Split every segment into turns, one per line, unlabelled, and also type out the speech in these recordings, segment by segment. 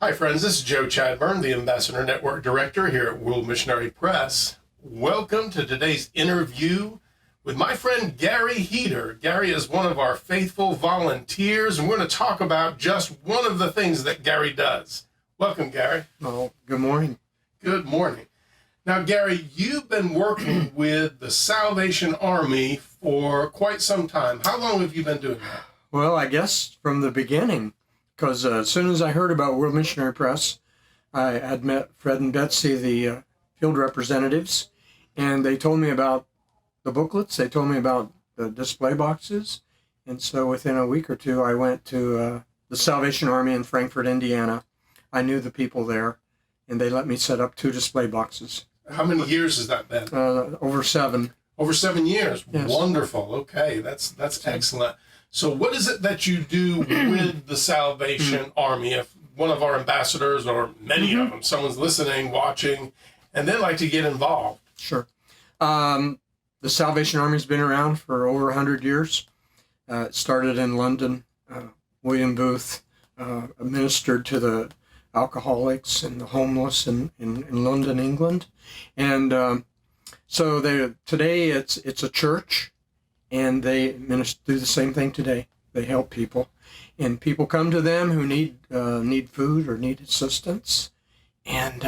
Hi friends, this is Joe Chadburn, the Ambassador Network Director here at World Missionary Press. Welcome to today's interview with my friend Gary Heater. Gary is one of our faithful volunteers, and we're going to talk about just one of the things that Gary does. Welcome, Gary.
Well, good morning.
Good morning. Now, Gary, you've been working with the Salvation Army for quite some time. How long have you been doing that?
Well, I guess from the beginning, because as soon as I heard about World Missionary Press, I had met Fred and Betsy, the field representatives, and they told me about the booklets. They told me about the display boxes. And so within a week or two, I went to the Salvation Army in Frankfort, Indiana. I knew the people there, and they let me set up 2 display boxes.
How many years has that been?
Over 7.
Over 7 years.
Yes.
Wonderful. Okay, that's excellent. So what is it that you do with the Salvation Army? If one of our ambassadors, or many of them, someone's listening, watching, and they'd like to get involved?
Sure. The Salvation Army's been around for over 100 years. It started in London. William Booth ministered to the alcoholics and the homeless in London, England. And so today it's a church, and they do the same thing today. They help people, and people come to them who need food or need assistance. And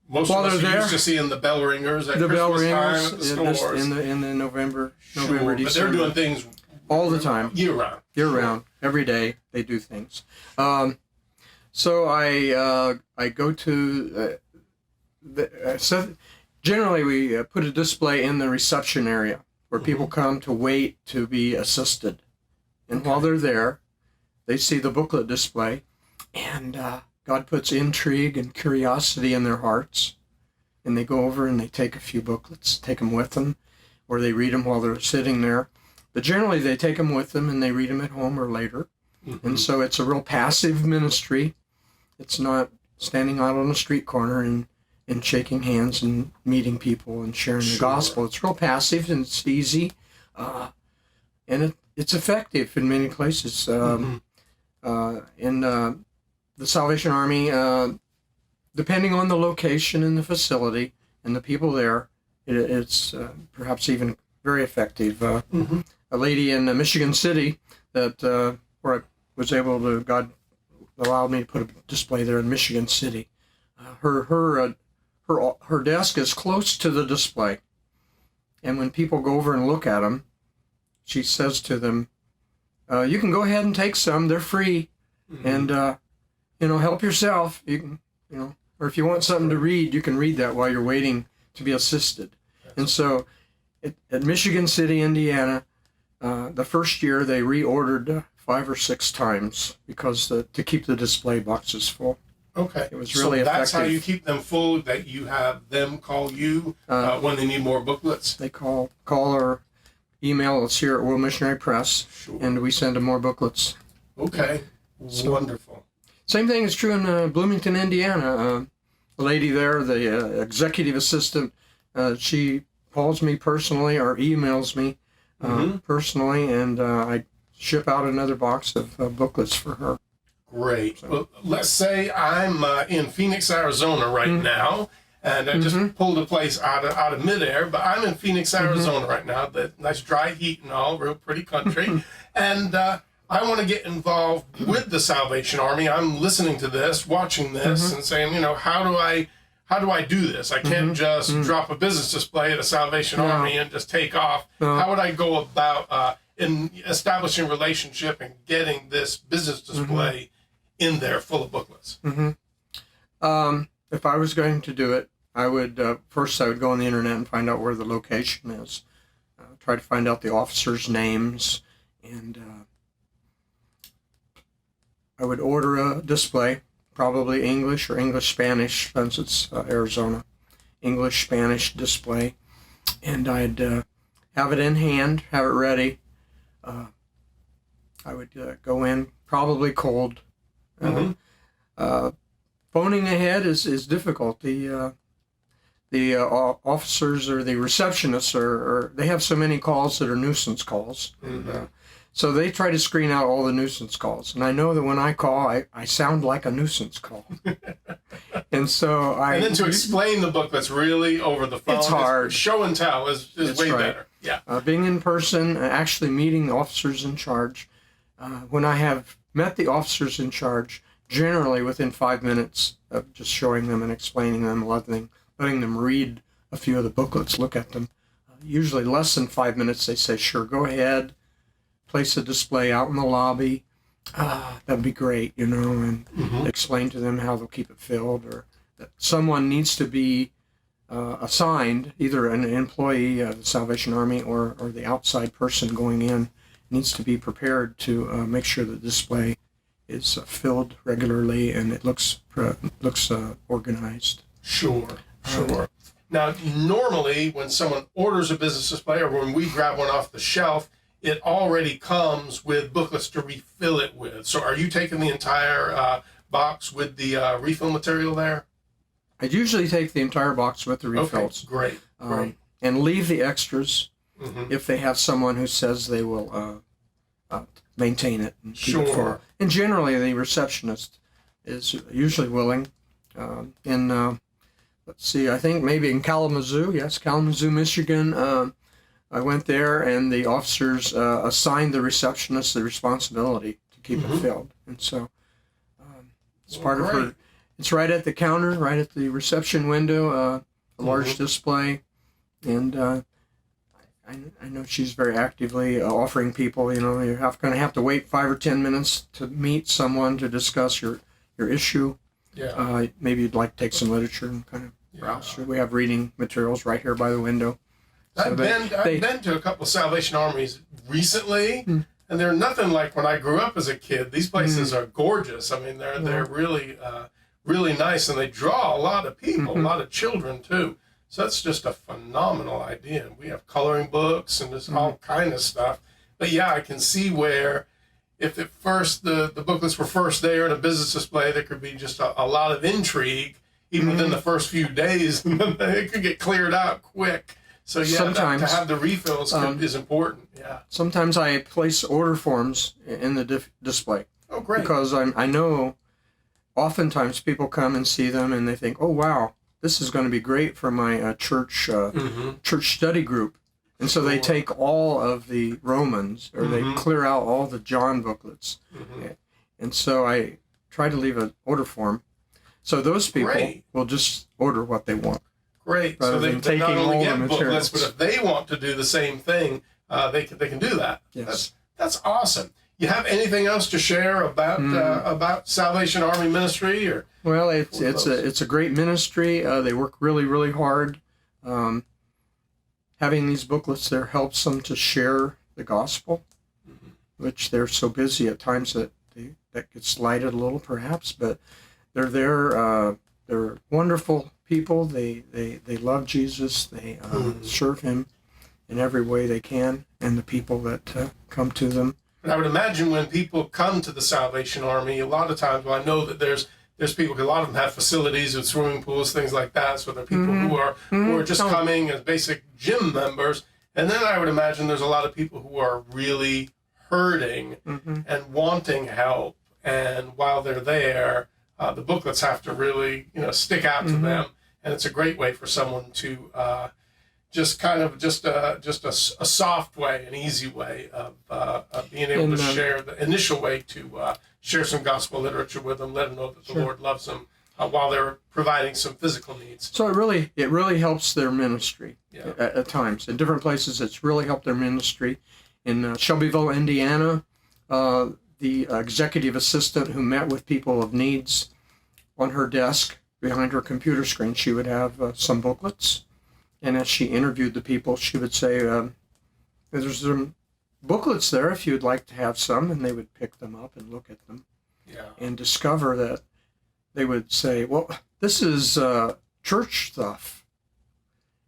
most of us are used to seeing the bell ringers at Christmas time at the stores.
In the November,
December. But they're doing things
all the time.
Year round.
Year round. Every day they do things. So I go to generally we put a display in the reception area where people come to wait to be assisted. And while they're there, they see the booklet display, and God puts intrigue and curiosity in their hearts, and they go over and they take a few booklets, take them with them, or they read them while they're sitting there. But generally they take them with them and they read them at home or later. And so it's a real passive ministry. It's not standing out on a street corner and shaking hands and meeting people and sharing the gospel. It's real passive, and it's easy, and it's effective in many places. In the Salvation Army, depending on the location and the facility and the people there, it's perhaps even very effective. A lady in Michigan City that where I was able to, God allowed me to put a display there in Michigan City. Her desk is close to the display, and when people go over and look at them, she says to them, "You can go ahead and take some; they're free, and help yourself. You can, or if you want something to read, you can read that while you're waiting to be assisted." And so, at Michigan City, Indiana, the first year they reordered 5 or 6 times because to keep the display boxes full.
Okay.
It was really effective.
That's how you keep them full, that you have them call you when they need more booklets?
They call or email us here at World Missionary Press, and we send them more booklets.
Okay. Wonderful.
Same thing is true in Bloomington, Indiana. The lady there, the executive assistant, she calls me personally or emails me personally, and I ship out another box of booklets for her.
Great. So. Well, let's say I'm in Phoenix, Arizona right now, and I just pulled a place out of midair, but I'm in Phoenix, Arizona right now. The nice dry heat and all, real pretty country. And I want to get involved with the Salvation Army. I'm listening to this, watching this, and saying, how do I do this? I can't just drop a business display at a Salvation Army and just take off. How would I go about in establishing a relationship and getting this business display in there full of booklets?
If I was going to do it, I would first I would go on the internet and find out where the location is. Try to find out the officers' names, and I would order a display, probably English or English-Spanish, since it's Arizona. English-Spanish display, and I'd have it in hand, have it ready. I would go in probably cold. Phoning ahead is difficult. The officers or the receptionists they have so many calls that are nuisance calls. And, So they try to screen out all the nuisance calls. And I know that when I call, I sound like a nuisance call. And so
And then to explain the book that's really over the phone.
It's hard.
Show and tell is way
right.
better. Yeah.
Being in person, actually meeting the officers in charge. When I have met the officers in charge, generally within 5 minutes of just showing them and explaining them, letting them read a few of the booklets, look at them. Usually less than 5 minutes, they say, sure, go ahead. Place a display out in the lobby. That'd be great, and explain to them how they'll keep it filled, or that someone needs to be assigned, either an employee of the Salvation Army or the outside person going in needs to be prepared to make sure the display is filled regularly and it looks organized.
Sure. Now, normally when someone orders a business display or when we grab one off the shelf, it already comes with booklets to refill it with. So are you taking the entire box with the refill material there?
I usually take the entire box with the refills.
Okay, great.
And leave the extras if they have someone who says they will maintain it and keep it full. And generally the receptionist is usually willing. Let's see, I think maybe in Kalamazoo, Michigan, I went there, and the officers assigned the receptionist the responsibility to keep it filled. And so it's part of her. It's right at the counter, right at the reception window, a large display. And I know she's very actively offering people, you're going to have to wait 5 or 10 minutes to meet someone to discuss your issue.
Yeah.
Maybe you'd like to take some literature and kind of browse through. We have reading materials right here by the window.
I've been to a couple of Salvation Armies recently, and they're nothing like when I grew up as a kid. These places are gorgeous. I mean, they're really really nice, and they draw a lot of people, a lot of children too. So that's just a phenomenal idea. We have coloring books and just all kind of stuff. But yeah, I can see where if at first the booklets were first there in a business display, there could be just a lot of intrigue even within the first few days, and then it could get cleared out quick. So yeah,
sometimes,
to have the refills is important. Yeah.
Sometimes I place order forms in the display.
Oh, great!
Because I know, oftentimes people come and see them and they think, oh wow, this is going to be great for my church study group, and so they take all of the Romans or they clear out all the John booklets, and so I try to leave an order form, so those people will just order what they want.
Great. So they not only get booklets, but if they want to do the same thing, they can do that.
Yes.
That's awesome. You have anything else to share about Salvation Army Ministry? Or
well, it's a great ministry. They work really, really hard. Having these booklets there helps them to share the gospel, which they're so busy at times that gets slighted a little, perhaps. But they're there. They're wonderful people. They love Jesus. They serve Him in every way they can, and the people that come to them.
And I would imagine when people come to the Salvation Army, a lot of times, well, I know that there's people, a lot of them have facilities with swimming pools, things like that. So there are people who are just coming as basic gym members. And then I would imagine there's a lot of people who are really hurting and wanting help. And while they're there, the booklets have to really, stick out to them. And it's a great way for someone to just a soft way, an easy way of being able to share, the initial way to share some gospel literature with them, let them know that the Lord loves them while they're providing some physical needs.
So it really helps their ministry at times. In different places, it's really helped their ministry. In Shelbyville, Indiana, the executive assistant who met with people of needs, on her desk behind her computer screen, she would have some booklets. And as she interviewed the people, she would say, there's some booklets there if you'd like to have some. And they would pick them up and look at them and discover that they would say, well, this is church stuff.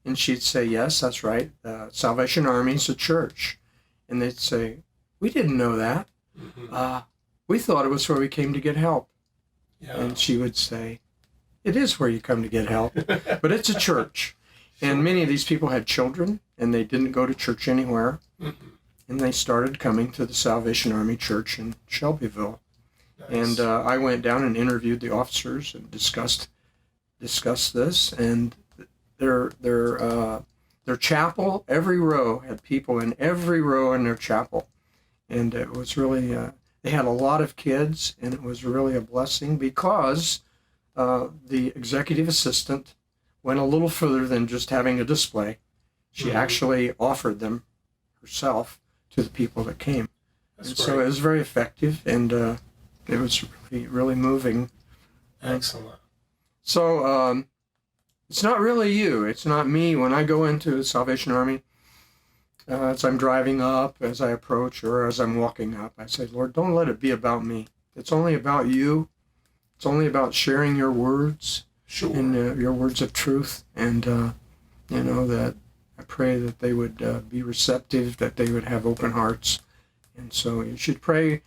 And she'd say, yes, that's right. Salvation Army's a church. And they'd say, we didn't know that. We thought it was where we came to get help. Yeah. And she would say, it is where you come to get help, but it's a church. And many of these people had children, and they didn't go to church anywhere. and they started coming to the Salvation Army Church in Shelbyville.
Nice.
And I went down and interviewed the officers and discussed this. And their chapel, every row had people in every row in their chapel, and it was really they had a lot of kids, and it was really a blessing because the executive assistant went a little further than just having a display. She actually offered them herself to the people that came.
That's
And
great.
so it was very effective, and it was really, really moving.
Excellent.
So it's not really you. It's not me. When I go into the Salvation Army, as I'm driving up, as I approach, or as I'm walking up, I say, Lord, don't let it be about me. It's only about you. It's only about sharing your words
Sure.
and your words of truth. And, that I pray that they would be receptive, that they would have open hearts. And so you should pray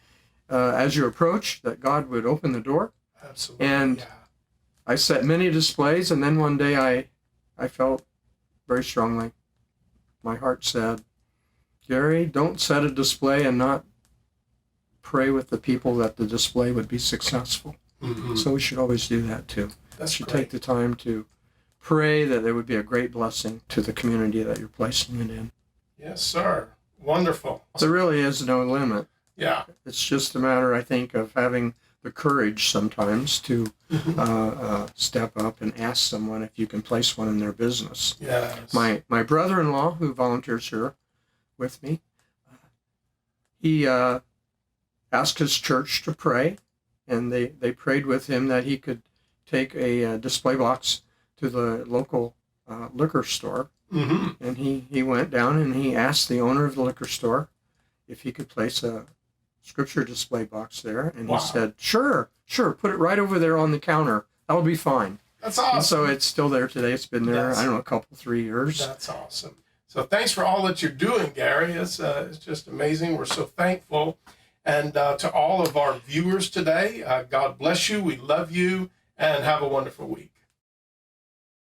as you approach that God would open the door.
Absolutely.
And
yeah.
I set many displays, and then one day I felt very strongly. My heart said, Gary, don't set a display and not pray with the people that the display would be successful.
Mm-hmm.
So we should always do that too.
That's
should
great.
take the time to pray that there would be a great blessing to the community that you're placing it in.
Yes, sir. Wonderful.
There really is no limit.
Yeah.
It's just a matter, I think, of having the courage sometimes to step up and ask someone if you can place one in their business.
Yes.
My brother-in-law, who volunteers here with me, he asked his church to pray, and they prayed with him that he could take a display box to the local liquor store.
Mm-hmm.
And he went down and he asked the owner of the liquor store if he could place a scripture display box there. And
Wow.
he said, sure, put it right over there on the counter. That'll be fine.
That's awesome.
And so it's still there today. It's been there,
That's-
I don't know, a couple, 3 years.
That's awesome. So thanks for all that you're doing, Gary. It's just amazing. We're so thankful. And to all of our viewers today, God bless you. We love you, and have a wonderful week.